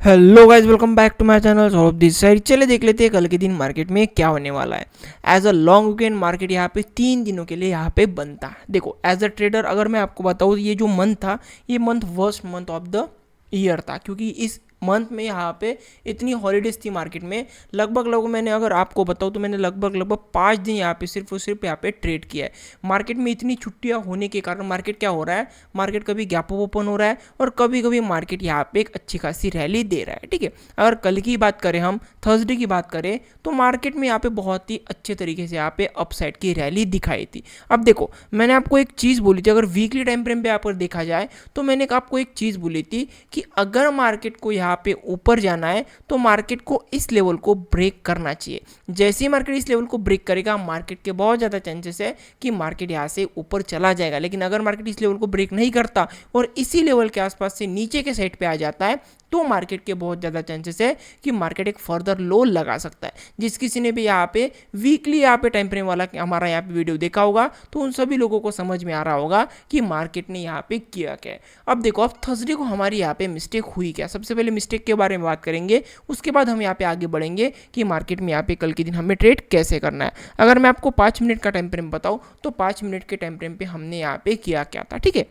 Hello guys, welcome back to my channel Saurabh this side. चले देख लेते हैं कल के दिन मार्केट में क्या होने वाला है। As a long weekend market यहाँ पे 3 दिनों के लिए यहाँ पे बनता है। देखो एज अ ट्रेडर अगर मैं आपको बताऊँ, ये जो मंथ था, ये month worst month of the year था, क्योंकि इस मंथ में यहाँ पे इतनी हॉलीडेज थी मार्केट में। लगभग मैंने अगर आपको बताऊँ तो मैंने लगभग 5 दिन यहाँ पे सिर्फ और सिर्फ यहाँ पे ट्रेड किया है। मार्केट में इतनी छुट्टियाँ होने के कारण मार्केट क्या हो रहा है, मार्केट कभी गैप अप ओपन हो रहा है और कभी कभी मार्केट यहाँ पे एक अच्छी खासी रैली दे रहा है। ठीक है, अगर कल की बात करें, हम थर्सडे की बात करें, तो मार्केट में यहाँ पे बहुत ही अच्छे तरीके से यहाँ पे अपसाइड की रैली दिखाई थी। अब देखो, मैंने आपको एक चीज़ बोली थी, अगर वीकली टाइम फ्रेम पे यहाँ पर देखा जाए तो मैंने आपको एक चीज़ बोली थी कि अगर मार्केट को यहाँ पे ऊपर जाना है तो मार्केट को इस लेवल को ब्रेक करना चाहिए। जैसे ही मार्केट इस लेवल को ब्रेक करेगा, मार्केट के बहुत ज़्यादा चांसेस है कि मार्केट यहाँ से ऊपर चला जाएगा। लेकिन अगर मार्केट इस लेवल को ब्रेक नहीं करता और इसी लेवल के आसपास से नीचे के साइड पे आ जाता है, तो मार्केट के बहुत ज़्यादा चांसेस है कि मार्केट एक फर्दर लो लगा सकता है। जिस किसी ने भी यहाँ पे वीकली यहाँ पे टाइम फ्रेम वाला हमारा यहाँ पे वीडियो देखा होगा, तो उन सभी लोगों को समझ में आ रहा होगा कि मार्केट ने यहाँ पे किया क्या है। अब देखो, अब थर्सडे को हमारी यहाँ पे मिस्टेक हुई क्या। सबसे पहले मिस्टेक के बारे में बात करेंगे, उसके बाद हम यहाँ पे आगे बढ़ेंगे कि मार्केट में यहाँ पे कल के दिन हमें ट्रेड कैसे करना है। अगर मैं आपको 5 मिनट का टाइम फ्रेम बताऊँ तो 5 मिनट के टाइम फ्रेम पे हमने यहाँ पे किया क्या था। ठीक है,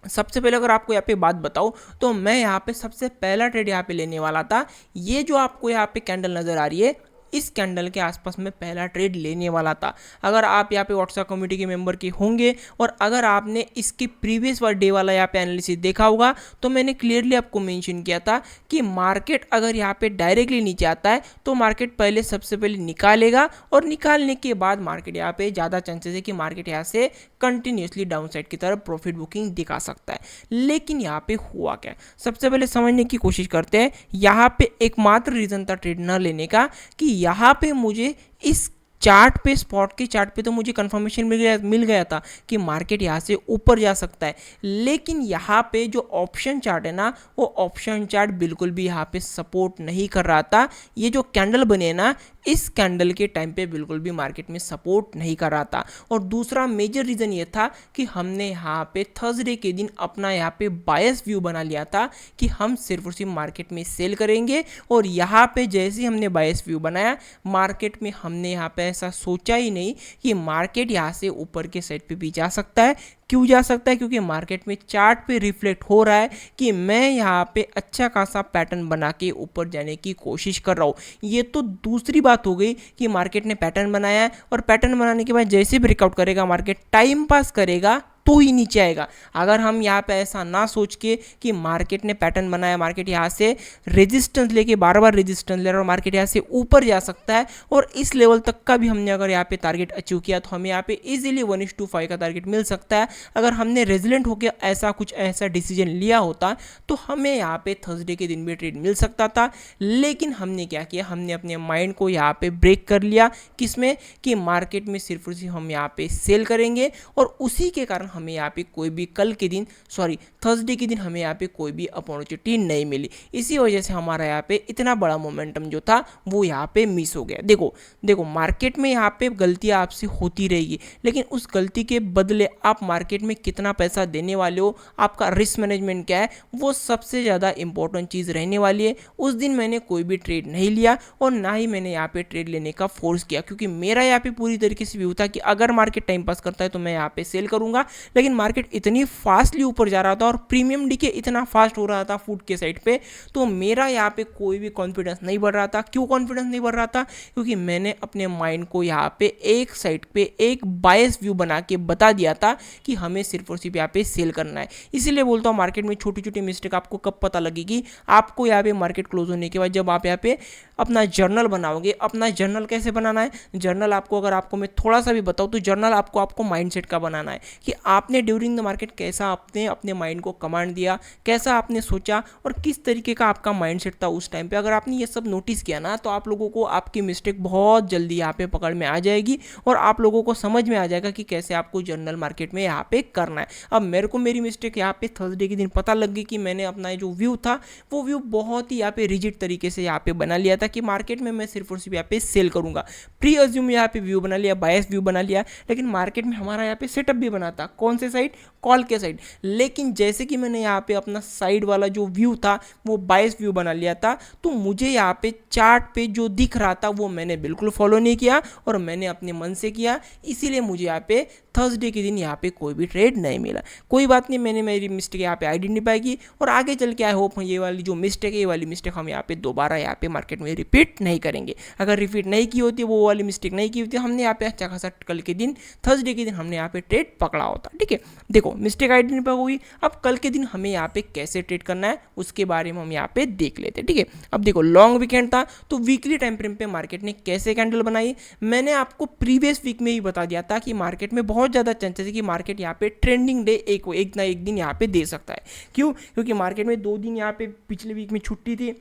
सबसे पहले अगर आपको यहाँ पे बात बताऊँ तो मैं यहाँ पे सबसे पहला ट्रेड यहाँ पे लेने वाला था। ये जो आपको यहाँ पे कैंडल नज़र आ रही है, इस कैंडल के आसपास में पहला ट्रेड लेने वाला था। अगर आप यहाँ पे व्हाट्सएप कम्युनिटी के मेंबर के होंगे और अगर आपने इसके प्रीवियस डे वाला यहाँ पे एनालिसिस देखा होगा, तो मैंने क्लियरली आपको मेंशन किया था कि मार्केट अगर यहाँ पे डायरेक्टली नीचे आता है तो मार्केट पहले सबसे पहले निकालेगा और निकालने के बाद मार्केट यहाँ पे ज़्यादा चांसेस है कि मार्केट यहाँ से कंटिन्यूसली डाउन साइड की तरफ प्रॉफिट बुकिंग दिखा सकता है। लेकिन यहाँ पे हुआ क्या, सबसे पहले समझने की कोशिश करते हैं। यहाँ पे एकमात्र रीज़न था ट्रेड न लेने का कि यहाँ पे मुझे इस चार्ट पे, स्पॉट के चार्ट पे तो मुझे कंफर्मेशन मिल गया था कि मार्केट यहाँ से ऊपर जा सकता है। लेकिन यहाँ पे जो ऑप्शन चार्ट है ना, वो ऑप्शन चार्ट बिल्कुल भी यहाँ पे सपोर्ट नहीं कर रहा था। ये जो कैंडल बने ना, इस कैंडल के टाइम पे बिल्कुल भी मार्केट में सपोर्ट नहीं कर रहा था। और दूसरा मेजर रीज़न ये था कि हमने यहाँ पे थर्सडे के दिन अपना यहाँ पे बायस व्यू बना लिया था कि हम सिर्फ और सिर्फ मार्केट में सेल करेंगे। और यहाँ पे जैसे ही हमने बायस व्यू बनाया, मार्केट में हमने यहाँ पे ऐसा सोचा ही नहीं कि मार्केट यहाँ से ऊपर के साइड पे भी जा सकता है। क्यों जा सकता है? क्योंकि मार्केट में चार्ट पे रिफ्लेक्ट हो रहा है कि मैं यहाँ पे अच्छा खासा पैटर्न बना के ऊपर जाने की कोशिश कर रहा हूँ। ये तो दूसरी बात हो गई कि मार्केट ने पैटर्न बनाया है और पैटर्न बनाने के बाद जैसे ब्रेकआउट करेगा, मार्केट टाइम पास करेगा तो ही नीचे आएगा। अगर हम यहाँ पे ऐसा ना सोच के कि मार्केट ने पैटर्न बनाया, मार्केट यहाँ से रेजिस्टेंस लेके बार बार रेजिस्टेंस ले रहा है और मार्केट यहाँ से ऊपर जा सकता है और इस लेवल तक का भी हमने अगर यहाँ पे टारगेट अचीव किया तो हमें यहाँ पे इजीली 1:5 का टारगेट मिल सकता है। अगर हमने रेजिलेंट होकर ऐसा डिसीजन लिया होता तो हमें यहाँ पे थर्सडे के दिन भी ट्रेड मिल सकता था। लेकिन हमने क्या किया, हमने अपने माइंड को यहाँ पे ब्रेक कर लिया। किसमें? कि मार्केट में सिर्फ और सिर्फ हम यहाँ पे सेल करेंगे और उसी के कारण हमें यहाँ पे कोई भी थर्सडे के दिन हमें यहाँ पे कोई भी अपॉर्चुनिटी नहीं मिली। इसी वजह से हमारा यहाँ पे इतना बड़ा मोमेंटम जो था वो यहाँ पे मिस हो गया। देखो मार्केट में यहाँ पे गलतियाँ आपसे होती रहेगी, लेकिन उस गलती के बदले आप मार्केट में कितना पैसा देने वाले हो, आपका रिस्क मैनेजमेंट क्या है, वो सबसे ज़्यादा इंपॉर्टेंट चीज़ रहने वाली है। उस दिन मैंने कोई भी ट्रेड नहीं लिया और ना ही मैंने यहाँ पे ट्रेड लेने का फोर्स किया, क्योंकि मेरा यहाँ पे पूरी तरीके से व्यू था कि अगर मार्केट टाइम पास करता है तो मैं यहाँ पे सेल करूँगा। लेकिन मार्केट इतनी फास्टली ऊपर जा रहा था और प्रीमियम डीके इतना फास्ट हो रहा था फूड के साइड पे, तो मेरा यहाँ पे कोई भी कॉन्फिडेंस नहीं बढ़ रहा था। क्यों कॉन्फिडेंस नहीं बढ़ रहा था? क्योंकि मैंने अपने माइंड को यहाँ पे एक साइड पे एक बायस व्यू बना के बता दिया था कि हमें सिर्फ और सिर्फ यहाँ पे सेल करना है। इसीलिए बोलता हूँ, मार्केट में छोटी छोटी मिस्टेक आपको कब पता लगेगी? आपको यहाँ पे मार्केट क्लोज होने के बाद जब आप यहाँ पे अपना जर्नल बनाओगे। अपना जर्नल कैसे बनाना है? जर्नल आपको, अगर आपको मैं थोड़ा सा भी बताऊँ तो जर्नल आपको माइंडसेट का बनाना है कि आपने ड्यूरिंग द मार्केट कैसा आपने अपने माइंड को कमांड दिया, कैसा आपने सोचा और किस तरीके का आपका माइंडसेट था उस टाइम पे। अगर आपने ये सब नोटिस किया ना, तो आप लोगों को आपकी मिस्टेक बहुत जल्दी यहाँ पे पकड़ में आ जाएगी और आप लोगों को समझ में आ जाएगा कि कैसे आपको जर्नल मार्केट में यहाँ पे करना है। अब मेरे को मेरी मिस्टेक यहाँ पे थर्सडे के दिन पता लग गई कि मैंने अपना जो व्यू था वो व्यू बहुत ही यहाँ पे रिजिड तरीके से यहाँ पे बना लिया था कि मार्केट में मैं सिर्फ और सिर्फ यहाँ पे सेल करूंगा। प्री अज्यूम यहाँ पे व्यू बना लिया, बायस व्यू बना लिया, लेकिन मार्केट में हमारा यहाँ पे सेटअप भी बना था। कौन से साइड, कॉल के साइड। लेकिन जैसे कि मैंने यहाँ पे अपना साइड वाला जो व्यू था वो बायस व्यू बना लिया था, तो मुझे यहाँ पे चार्ट पे जो दिख रहा था वो मैंने बिल्कुल फॉलो नहीं किया और मैंने अपने मन से किया, इसीलिए मुझे यहाँ पे थर्सडे के दिन यहाँ पे कोई भी ट्रेड नहीं मिला। कोई बात नहीं, मैंने मेरी मिस्टेक यहाँ पे आइडेंटिफाई की और आगे चल के आई होप ये वाली जो मिस्टेक है, ये वाली मिस्टेक हम यहाँ पे दोबारा यहाँ पे मार्केट में रिपीट नहीं करेंगे। अगर रिपीट नहीं की होती, वो वाली मिस्टेक नहीं की होती, हमने यहाँ पे अच्छा खासा कल के दिन थर्सडे के दिन हमने यहाँ पे ट्रेड पकड़ा होता। ठीक है, देखो मिस्टेक आइडेंटिफाई होगी। अब कल के दिन हमें यहाँ पे कैसे ट्रेड करना है उसके बारे में हम यहाँ पे देख लेते हैं। ठीक है, अब देखो लॉन्ग वीकेंड था तो वीकली टाइम फ्रेम पे मार्केट ने कैसे कैंडल बनाई, मैंने आपको प्रीवियस वीक में ही बता दिया था कि मार्केट में बहुत ज़्यादा चांसेस है कि मार्केट यहाँ पे ट्रेंडिंग डे एक ना एक दिन यहाँ पे दे सकता है। क्यों? क्योंकि मार्केट में 2 दिन यहाँ पे पिछले वीक में छुट्टी थी,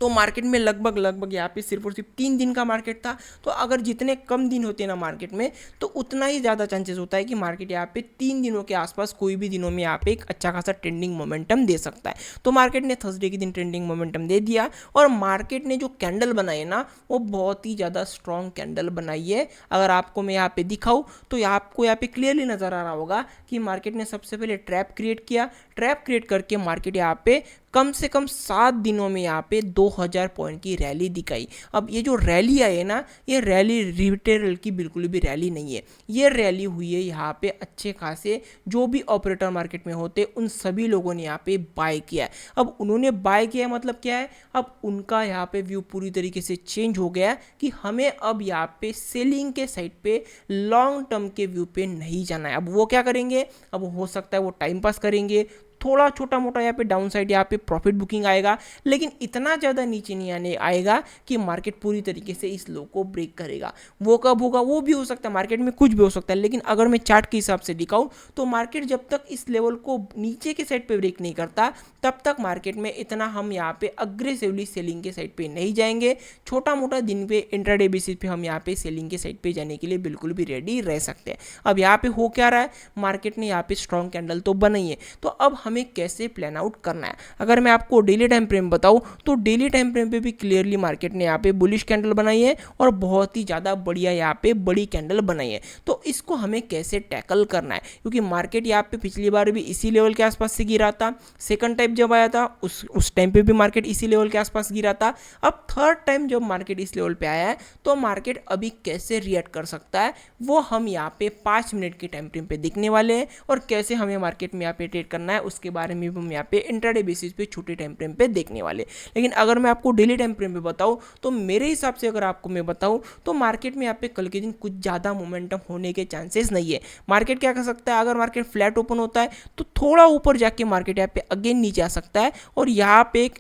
तो मार्केट में लगभग यहाँ पे सिर्फ और सिर्फ 3 दिन का मार्केट था। तो अगर जितने कम दिन होते हैं ना मार्केट में, तो उतना ही ज़्यादा चांसेस होता है कि मार्केट यहाँ पे 3 दिनों के आसपास कोई भी दिनों में यहाँ पे एक अच्छा खासा ट्रेंडिंग मोमेंटम दे सकता है। तो मार्केट ने थर्सडे के दिन ट्रेंडिंग मोमेंटम दे दिया और मार्केट ने जो कैंडल बनाई है ना वो बहुत ही ज़्यादा स्ट्रॉन्ग कैंडल बनाई है। अगर आपको मैं यहाँ पे दिखाऊँ तो आपको यहाँ पे क्लियरली नज़र आ रहा होगा कि मार्केट ने सबसे पहले ट्रैप क्रिएट किया, ट्रैप क्रिएट करके मार्केट यहाँ पे कम से कम 7 दिनों में यहाँ पे 2000 पॉइंट की रैली दिखाई। अब ये जो रैली आई है ना, ये रैली रिटेल की बिल्कुल भी रैली नहीं है, ये रैली हुई है यहाँ पे अच्छे खासे जो भी ऑपरेटर मार्केट में होते उन सभी लोगों ने यहाँ पे बाय किया है। अब उन्होंने बाय किया है मतलब क्या है, अब उनका यहाँ पे व्यू पूरी तरीके से चेंज हो गया कि हमें अब यहाँ पे सेलिंग के साइड पे लॉन्ग टर्म के व्यू पे नहीं जाना है। अब वो क्या करेंगे, अब हो सकता है वो टाइम पास करेंगे, थोड़ा छोटा मोटा यहाँ पे डाउन साइड यहाँ पे प्रॉफिट बुकिंग आएगा, लेकिन इतना ज़्यादा नीचे नहीं आने आएगा कि मार्केट पूरी तरीके से इस लो को ब्रेक करेगा। वो कब होगा, वो भी हो सकता है, मार्केट में कुछ भी हो सकता है। लेकिन अगर मैं चार्ट के हिसाब से दिखाऊं तो मार्केट जब तक इस लेवल को नीचे के साइड पे ब्रेक नहीं करता तब तक मार्केट में इतना हम यहाँ पे अग्रेसिवली सेलिंग के साइड पे नहीं जाएंगे। छोटा मोटा दिन पे इंट्राडे बेसिस पे हम यहाँ पे सेलिंग के साइड पे जाने के लिए बिल्कुल भी रेडी रह सकते हैं। अब यहाँ पे हो क्या रहा है, मार्केट ने यहाँ पे स्ट्रॉन्ग कैंडल तो बनाई है, तो अब हमें कैसे प्लान आउट करना है। अगर मैं आपको डेली टाइम फ्रेम बताऊं तो डेली टाइम फ्रेम पे भी क्लियरली मार्केट ने यहाँ पे बुलिश कैंडल बनाई है और बहुत ही ज़्यादा बढ़िया यहाँ पे बड़ी कैंडल बनाई है। तो इसको हमें कैसे टैकल करना है, क्योंकि मार्केट यहाँ पे पिछली बार भी इसी लेवल के आसपास से गिरा था, सेकंड टाइम जब आया था उस टाइम पे भी मार्केट इसी लेवल के आसपास गिरा था। अब थर्ड टाइम जब मार्केट इस लेवल पे आया है तो मार्केट अभी कैसे रिएक्ट कर सकता है वो हम यहाँ पे 5 मिनट के टाइम फ्रेम पे देखने वाले हैं और कैसे हमें मार्केट में यहाँ पे ट्रेड करना है उसके बारे में हम यहाँ पे इंट्राडे बेसिस पे छोटे टाइम फ्रेम पे देखने वाले। लेकिन अगर मैं आपको डेली टाइम फ्रेम पे बताऊं तो मेरे हिसाब से अगर आपको मैं बताऊं तो मार्केट में यहाँ पे कल के दिन कुछ ज़्यादा मोमेंटम होने के चांसेस नहीं है। मार्केट क्या कर सकता है, अगर मार्केट फ्लैट ओपन होता है तो थोड़ा ऊपर जाके मार्केट यहाँ पे अगेन नीचे आ सकता है और यहाँ पे एक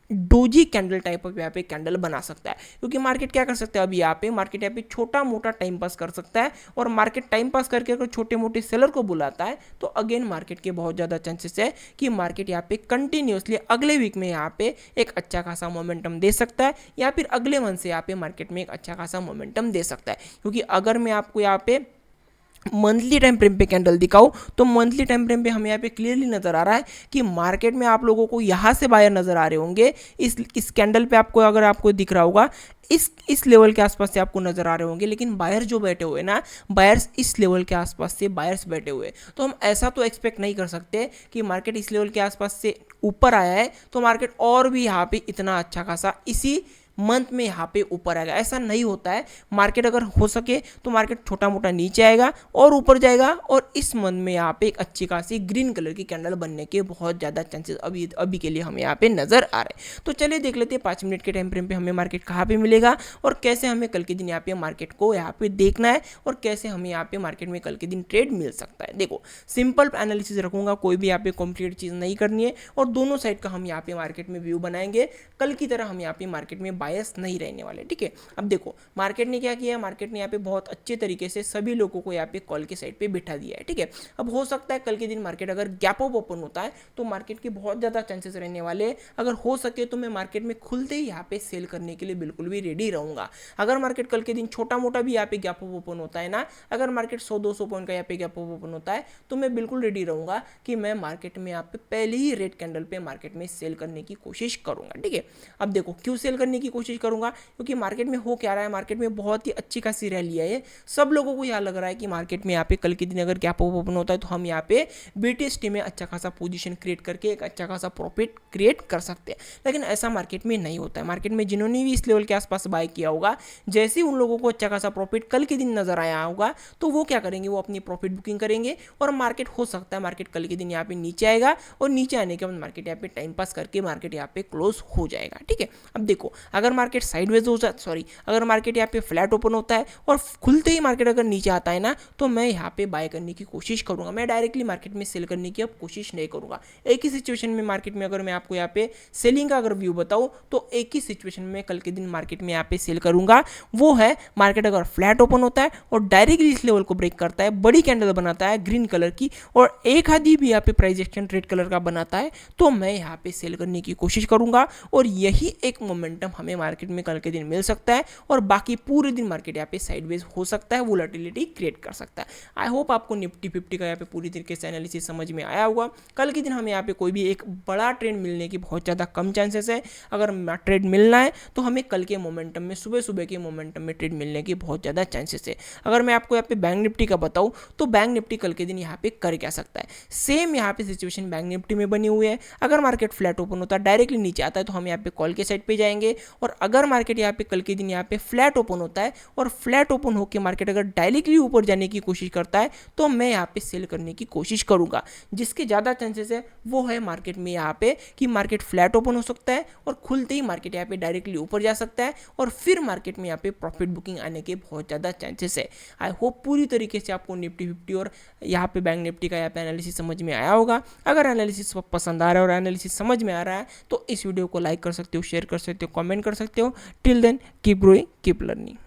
डोजी कैंडल टाइप ऑफ यहाँ पे कैंडल बना सकता है। क्योंकि मार्केट क्या कर सकता है, अभी यहाँ पे मार्केट यहाँ पे छोटा मोटा टाइम पास कर सकता है और मार्केट टाइम पास करके अगर छोटे मोटे सेलर को बुलाता है तो अगेन मार्केट के बहुत ज़्यादा चांसेस है कि मार्केट यहाँ पे कंटिन्यूसली अगले वीक में यहाँ पे एक अच्छा खासा मोमेंटम दे सकता है या फिर अगले मंथ से यहाँ पे मार्केट में एक अच्छा खासा मोमेंटम दे सकता है। क्योंकि अगर मैं आपको यहाँ पे मंथली टाइम फ्रेम पे कैंडल दिखाओ तो मंथली टाइम फ्रेम पे हमें यहाँ पे क्लियरली नज़र आ रहा है कि मार्केट में आप लोगों को यहाँ से बायर नज़र आ रहे होंगे। इस कैंडल पे आपको अगर आपको दिख रहा होगा इस लेवल के आसपास से आपको नज़र आ रहे होंगे, लेकिन बायर जो बैठे हुए ना, बायर्स इस लेवल के आसपास से बायर्स बैठे हुए। तो हम ऐसा तो एक्सपेक्ट नहीं कर सकते कि मार्केट इस लेवल के आसपास से ऊपर आया है तो मार्केट और भी यहाँ पे इतना अच्छा खासा इसी मंथ में यहाँ पे ऊपर आएगा, ऐसा नहीं होता है। मार्केट अगर हो सके तो मार्केट छोटा मोटा नीचे आएगा और ऊपर जाएगा और इस मंथ में यहाँ पे एक अच्छी खासी ग्रीन कलर की कैंडल बनने के बहुत ज़्यादा चांसेस अभी के लिए हमें यहाँ पे नज़र आ रहे हैं। तो चलिए देख लेते हैं 5 मिनट के टाइम फ्रेम पे हमें मार्केट कहाँ पे मिलेगा और कैसे हमें कल के दिन यहाँ पे मार्केट को यहाँ पे देखना है और कैसे हमें यहाँ पे मार्केट में कल के दिन ट्रेड मिल सकता है। देखो सिंपल एनालिसिस रखूंगा, कोई भी यहाँ पे कॉम्प्लिकेटेड चीज़ नहीं करनी है और दोनों साइड का हम यहाँ पे मार्केट में व्यू बनाएंगे। कल की तरह हम यहाँ पे मार्केट में बायस नहीं रहने वाले। ठीक है, अब देखो मार्केट ने क्या किया, मार्केट ने यहाँ पे बहुत अच्छे तरीके से सभी लोगों को यहाँ पे कॉल के साइड पे बिठा दिया है। ठीक है, अब हो सकता है कल के दिन मार्केट अगर गैप अप ओपन होता है तो मार्केट के बहुत ज़्यादा चांसेस रहने वाले। अगर हो सके तो मैं मार्केट में खुलते ही यहाँ पे सेल करने के लिए बिल्कुल भी रेडी रहूंगा। अगर मार्केट कल के दिन छोटा मोटा भी यहाँ पे गैप अप ओपन होता है ना, अगर मार्केट 100-200 पॉइंट का यहाँ पे गैप अप ओपन होता है तो मैं बिल्कुल रेडी रहूंगा कि मैं मार्केट में यहाँ पे पहले ही रेड कैंडल पे मार्केट में सेल करने की कोशिश करूंगा। ठीक है, अब देखो क्यों सेल करने की कोशिश करूंगा, क्योंकि मार्केट में हो क्या रहा है, मार्केट में बहुत ही अच्छी खासी रैली है। सब लोगों को यहाँ लग रहा है कि मार्केट में यहाँ पे कल के दिन अगर गैप ओपन होता है तो हम यहाँ पे BTST में अच्छा खासा पोजीशन क्रिएट करके एक अच्छा खासा प्रॉफिट क्रिएट कर सकते हैं। लेकिन ऐसा मार्केट में नहीं होता है। मार्केट में जिन्होंने भी इस लेवल के आसपास बाय किया होगा, जैसे ही उन लोगों को अच्छा खासा प्रॉफिट कल के दिन नजर आया होगा तो वो क्या करेंगे, वो अपनी प्रॉफिट बुकिंग करेंगे और मार्केट हो सकता है मार्केट कल के दिन यहाँ पे नीचे आएगा और नीचे आने के बाद मार्केट यहाँ पे टाइम पास करके मार्केट यहाँ पे क्लोज हो जाएगा। ठीक है, अब देखो अगर मार्केट साइडवेज हो जाए, सॉरी अगर मार्केट यहाँ पे फ्लैट ओपन होता है और खुलते ही मार्केट अगर नीचे आता है ना, तो मैं यहाँ पे बाय करने की कोशिश करूंगा। मैं डायरेक्टली मार्केट में सेल करने की अब कोशिश नहीं करूंगा। एक ही सिचुएशन में मार्केट में अगर मैं आपको यहाँ पे सेलिंग का अगर व्यू बताऊं तो एक ही सिचुएशन में कल के दिन मार्केट में यहाँ पे सेल करूंगा, वो है मार्केट अगर फ्लैट ओपन होता है और डायरेक्टली इस लेवल को ब्रेक करता है, बड़ी कैंडल बनाता है ग्रीन कलर की और एक आधी भी यहाँ पे प्राइस एक्शन रेड कलर का बनाता है, तो मैं यहाँ पे सेल करने की कोशिश करूंगा और यही एक मोमेंटम हमें मार्केट में कल के दिन मिल सकता है और बाकी पूरे दिन मार्केट यहाँ पे साइडवेज हो सकता है, वोलेटिलिटी क्रिएट कर सकता है। आई होप आपको निफ्टी 50 का यहाँ पे पूरी तरीके से एनालिसिस समझ में आया होगा। कल के दिन हमें यहाँ पे कोई भी एक बड़ा ट्रेंड मिलने की बहुत ज़्यादा कम चांसेस है। अगर ट्रेड मिलना है तो हमें कल के मोमेंटम में, सुबह सुबह के मोमेंटम में ट्रेड मिलने की बहुत ज़्यादा चांसेस है। अगर मैं आपको यहाँ पे बैंक निफ्टी का बताऊँ तो बैंक निफ्टी कल के दिन यहाँ पे कर क्या सकता है, सेम यहाँ पे सिचुएशन बैंक निफ्टी में बनी हुई है। अगर मार्केट फ्लैट ओपन होता है, डायरेक्टली नीचे आता है तो हम यहाँ पे कॉल के साइड पे जाएंगे और अगर मार्केट यहाँ पे कल के दिन यहाँ पे फ्लैट ओपन होता है और फ्लैट ओपन होकर मार्केट अगर डायरेक्टली ऊपर जाने की कोशिश करता है तो मैं यहाँ पे सेल करने की कोशिश करूंगा। जिसके ज़्यादा चांसेस है वो है मार्केट में यहाँ पे कि मार्केट फ्लैट ओपन हो सकता है और खुलते ही मार्केट यहाँ पे डायरेक्टली ऊपर जा सकता है और फिर मार्केट में यहाँ पे प्रॉफिट बुकिंग आने के बहुत ज़्यादा चांसेस है। आई होप पूरी तरीके से आपको निफ्टी 50 और यहाँ पे बैंक निफ्टी का यहाँ पे एनालिसिस समझ में आया होगा। अगर एनालिसिस पसंद आ रहा है और एनालिसिस समझ में आ रहा है तो इस वीडियो को लाइक कर सकते हो, शेयर कर सकते हो, कमेंट कर सकते हो। Till then keep growing, keep learning.